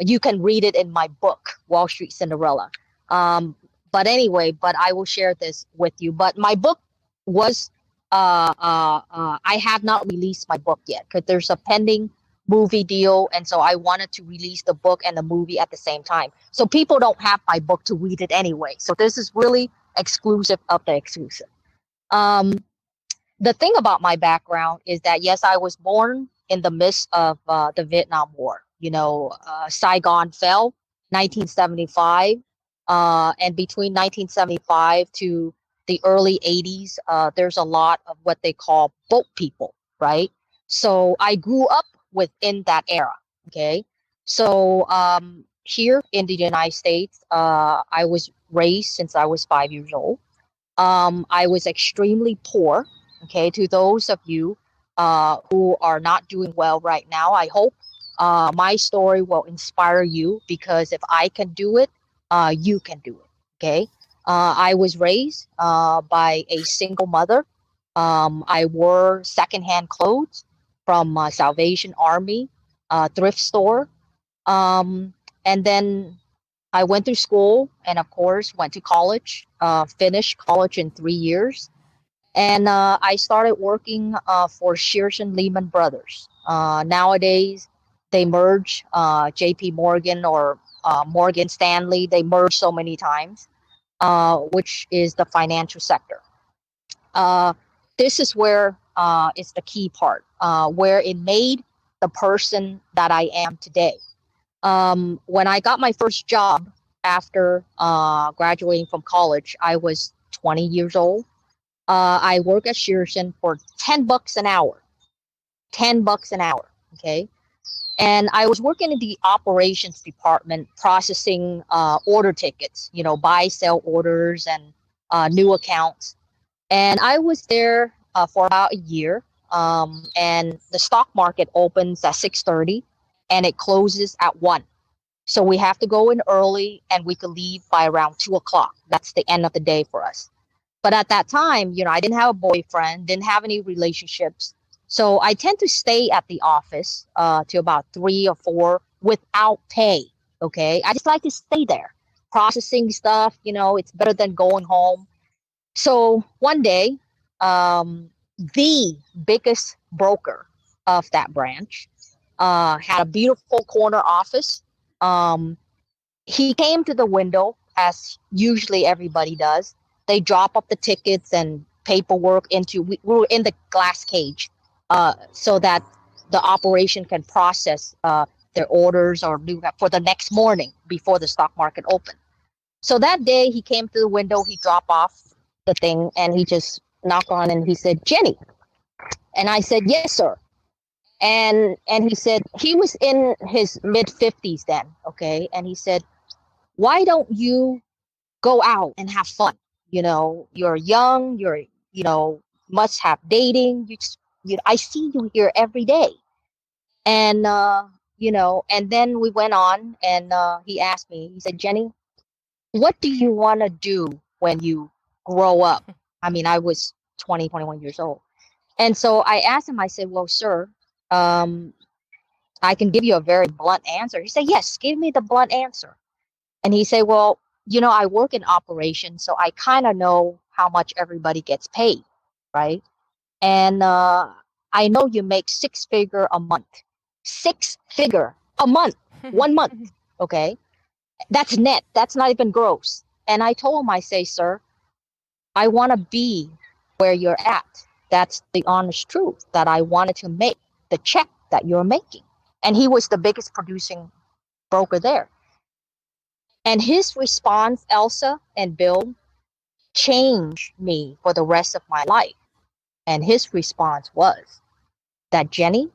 you can read it in my book, Wall Street Cinderella. But anyway, I will share this with you. But my book was, I have not released my book yet because there's a pending movie deal. And so I wanted to release the book and the movie at the same time. So people don't have my book to read it anyway. So this is really exclusive of the exclusive. The thing about my background is that, yes, I was born in the midst of the Vietnam War. Saigon fell 1975. And between 1975 to the early 80s, there's a lot of what they call boat people, right? So I grew up within that era, okay? So here in the United States, I was raised since I was 5 years old. I was extremely poor, okay? To those of you who are not doing well right now, I hope my story will inspire you, because if I can do it, you can do it, okay? I was raised by a single mother. I wore secondhand clothes from Salvation Army thrift store. And then I went through school and, of course, went to college, finished college in 3 years. And I started working for Shearson Lehman Brothers. Nowadays, they merge JP Morgan or Morgan Stanley. They merge so many times, which is the financial sector. This is where it's the key part, where it made the person that I am today. When I got my first job after graduating from college, I was 20 years old. I worked at Shearson for $10 an hour. $10 an hour, okay? And I was working in the operations department, processing order tickets, buy, sell orders and new accounts. And I was there for about a year. And the stock market opens at 6:30 and it closes at 1. So we have to go in early and we could leave by around 2 o'clock. That's the end of the day for us. But at that time, I didn't have a boyfriend, didn't have any relationships. So I tend to stay at the office to about 3 or 4 without pay. Okay. I just like to stay there processing stuff. It's better than going home. So one day, the biggest broker of that branch had a beautiful corner office. He came to the window, as usually everybody does. They drop up the tickets and paperwork we were in the glass cage, so that the operation can process their orders or for the next morning before the stock market opened. So that day he came to the window, he dropped off the thing and he just knocked on and he said, "Jenny." And I said, "Yes, sir." And he said, he was in his mid-50s then, okay? And he said, "Why don't you go out and have fun? You're young, must have dating. I see you here every day." And, and then we went on and he asked me, he said, "Jenny, what do you want to do when you grow up?" I mean, I was 20, 21 years old. And so I asked him, I said, "Well, sir, I can give you a very blunt answer." He said, "Yes, give me the blunt answer." And he said, "Well, I work in operations, so I kind of know how much everybody gets paid, right? And I know you make 6-figure a month. 6-figure a month, 1 month, okay? That's net. That's not even gross." And I told him, I say, "Sir, I want to be where you're at. That's the honest truth, that I wanted to make the check that you're making." And he was the biggest producing broker there. And his response, Elsa and Bill, changed me for the rest of my life. And his response was that, "Jenny,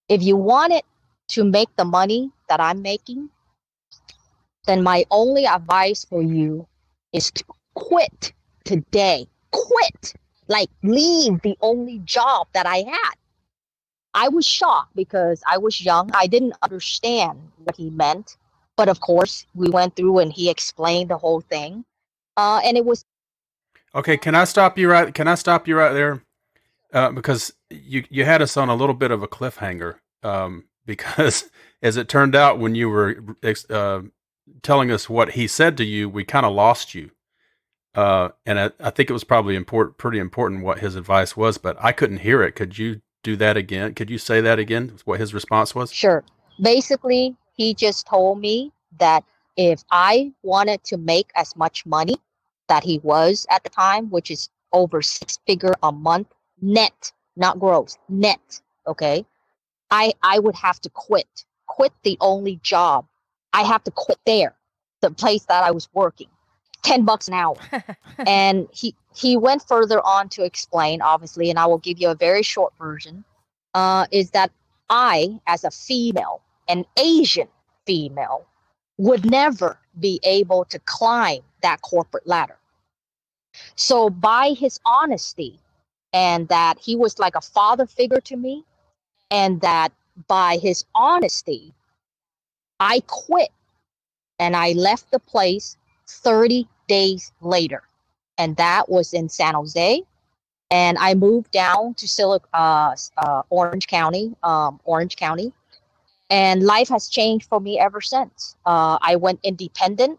if you wanted to make the money that I'm making, then my only advice for you is to quit today. Quit. Like, leave the only job that I had." I was shocked because I was young. I didn't understand what he meant. But of course, we went through and he explained the whole thing. And it was. Okay, can I stop you right there? Because you had us on a little bit of a cliffhanger. Because as it turned out, when you were telling us what he said to you, we kind of lost you. And I think it was probably pretty important what his advice was, but I couldn't hear it. Could you do that again? Could you say that again? What his response was? Sure. Basically, he just told me that if I wanted to make as much money that he was at the time, which is over 6-figure a month net, not gross, net, okay, I would have to quit the only job. I have to quit there. the place that I was working, $10 an hour. And he went further on to explain, obviously, and I will give you a very short version, is that I, as a female, an Asian female, would never be able to climb that corporate ladder. So by his honesty, and that he was like a father figure to me, and that by his honesty, I quit and I left the place 30 days later. And that was in San Jose. And I moved down to Orange County, and life has changed for me ever since. I went independent.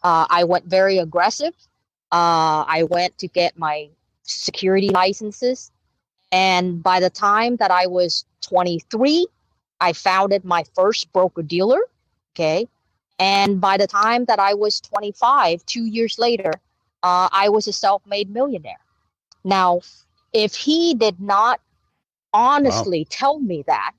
I went very aggressive. I went to get my security licenses. And by the time that I was 23, I founded my first broker dealer. Okay. And by the time that I was 25, 2 years later, I was a self-made millionaire. Now, if he did not honestly tell me that,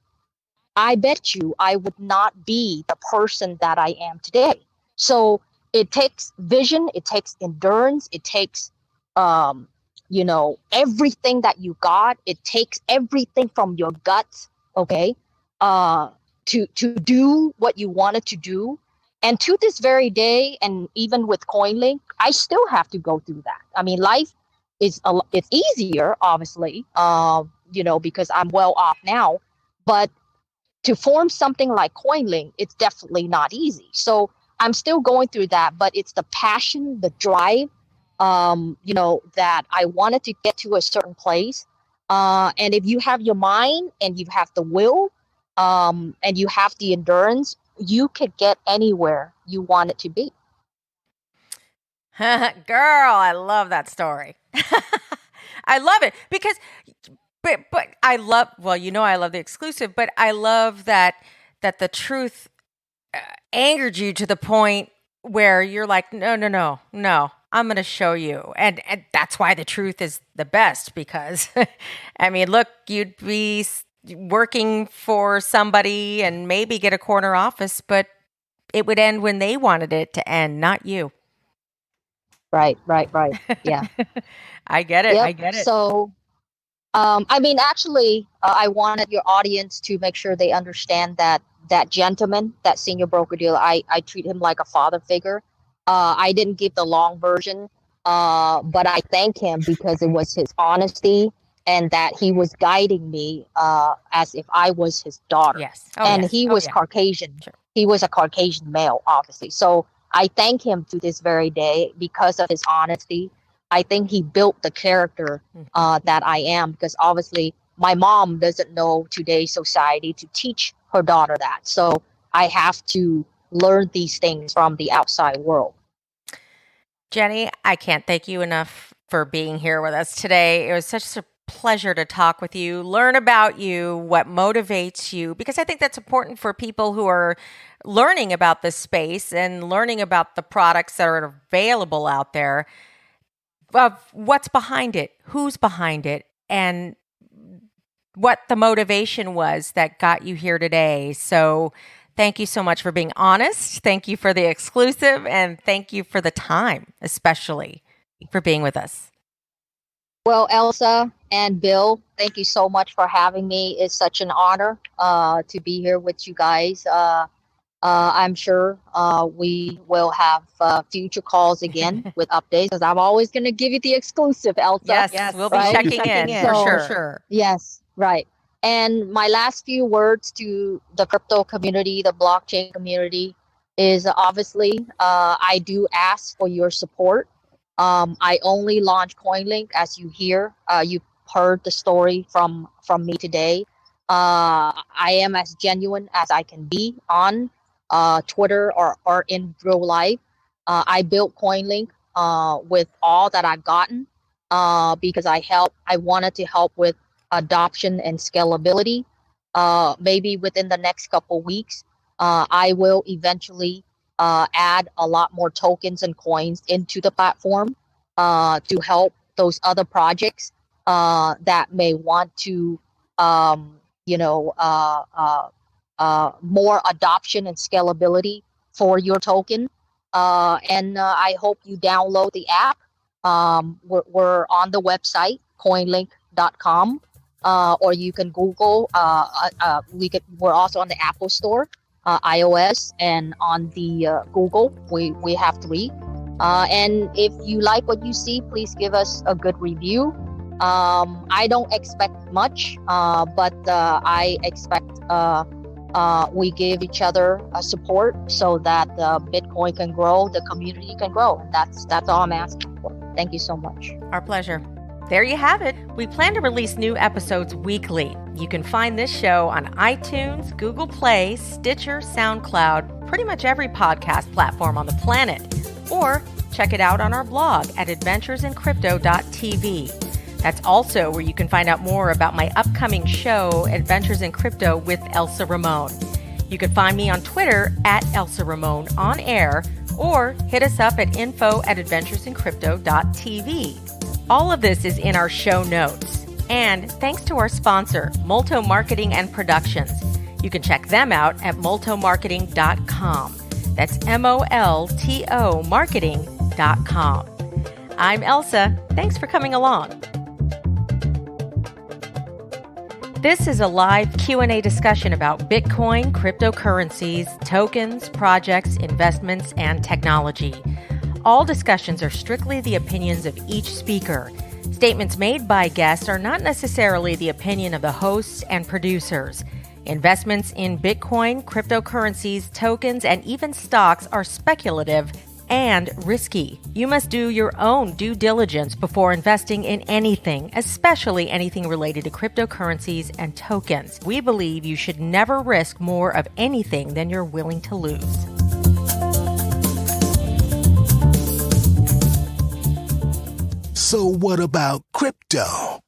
I bet you I would not be the person that I am today. So it takes vision, it takes endurance, it takes, everything that you got. It takes everything from your guts, okay, to do what you wanted to do. And to this very day, and even with Coinlink, I still have to go through that. I mean, life it's easier, obviously, because I'm well off now. But to form something like Coinlink, it's definitely not easy. So I'm still going through that, but it's the passion, the drive, that I wanted to get to a certain place. And if you have your mind and you have the will, and you have the endurance, you could get anywhere you want it to be. Girl, I love that story. I love it because, but I love, well, I love the exclusive, but I love that the truth angered you to the point where you're like, no, I'm going to show you. And that's why the truth is the best, because I mean, look, you'd be working for somebody and maybe get a corner office, but it would end when they wanted it to end, not you. Right. Yeah. I get it. Yep. I get it. So, actually, I wanted your audience to make sure they understand that gentleman, that senior broker dealer, I treat him like a father figure. I didn't give the long version, but I thank him because it was his honesty and that he was guiding me as if I was his daughter. Yes. He was Caucasian. Sure. He was a Caucasian male, obviously. So I thank him to this very day because of his honesty. I think he built the character that I am, because obviously my mom doesn't know today's society to teach her daughter that. So I have to learn these things from the outside world. Jenny, I can't thank you enough for being here with us today. It was such a pleasure to talk with you, learn about you, what motivates you, because I think that's important for people who are learning about this space and learning about the products that are available out there. What's behind it, who's behind it, and what the motivation was that got you here today. So thank you so much for being honest. Thank you for the exclusive, and thank you for the time, especially for being with us. Well, Elsa and Bill, thank you so much for having me. It's such an honor to be here with you guys. I'm sure we will have future calls again with updates, because I'm always going to give you the exclusive, Elsa. Yes, we'll be checking in for sure. Yes, right. And my last few words to the crypto community, the blockchain community, is obviously I do ask for your support. I only launched Coinlink, as you hear. You heard the story from me today. I am as genuine as I can be on Twitter or in real life. I built Coinlink with all that I've gotten because I wanted to help with adoption and scalability. Maybe within the next couple weeks, I will eventually add a lot more tokens and coins into the platform to help those other projects that may want to, more adoption and scalability for your token. And I hope you download the app. We're on the website, coinlinked.com, or you can Google. We're also on the Apple Store, iOS, and on the Google. We have 3. And if you like what you see, please give us a good review. I don't expect much, but I expect we give each other support so that Bitcoin can grow, the community can grow. And that's all I'm asking for. Thank you so much. Our pleasure. There you have it. We plan to release new episodes weekly. You can find this show on iTunes, Google Play, Stitcher, SoundCloud, pretty much every podcast platform on the planet. Or check it out on our blog at adventuresincrypto.tv. That's also where you can find out more about my upcoming show, Adventures in Crypto with Elsa Ramon. You can find me on Twitter at Elsa Ramon on air, or hit us up at info@adventuresincrypto.tv. All of this is in our show notes. And thanks to our sponsor, Molto Marketing and Productions. You can check them out at moltomarketing.com. That's MOLTO marketing.com. I'm Elsa. Thanks for coming along. This is a live Q&A discussion about Bitcoin, cryptocurrencies, tokens, projects, investments, and technology. All discussions are strictly the opinions of each speaker. Statements made by guests are not necessarily the opinion of the hosts and producers. Investments in Bitcoin, cryptocurrencies, tokens, and even stocks are speculative and risky. You must do your own due diligence before investing in anything, especially anything related to cryptocurrencies and tokens. We believe you should never risk more of anything than you're willing to lose. So what about crypto?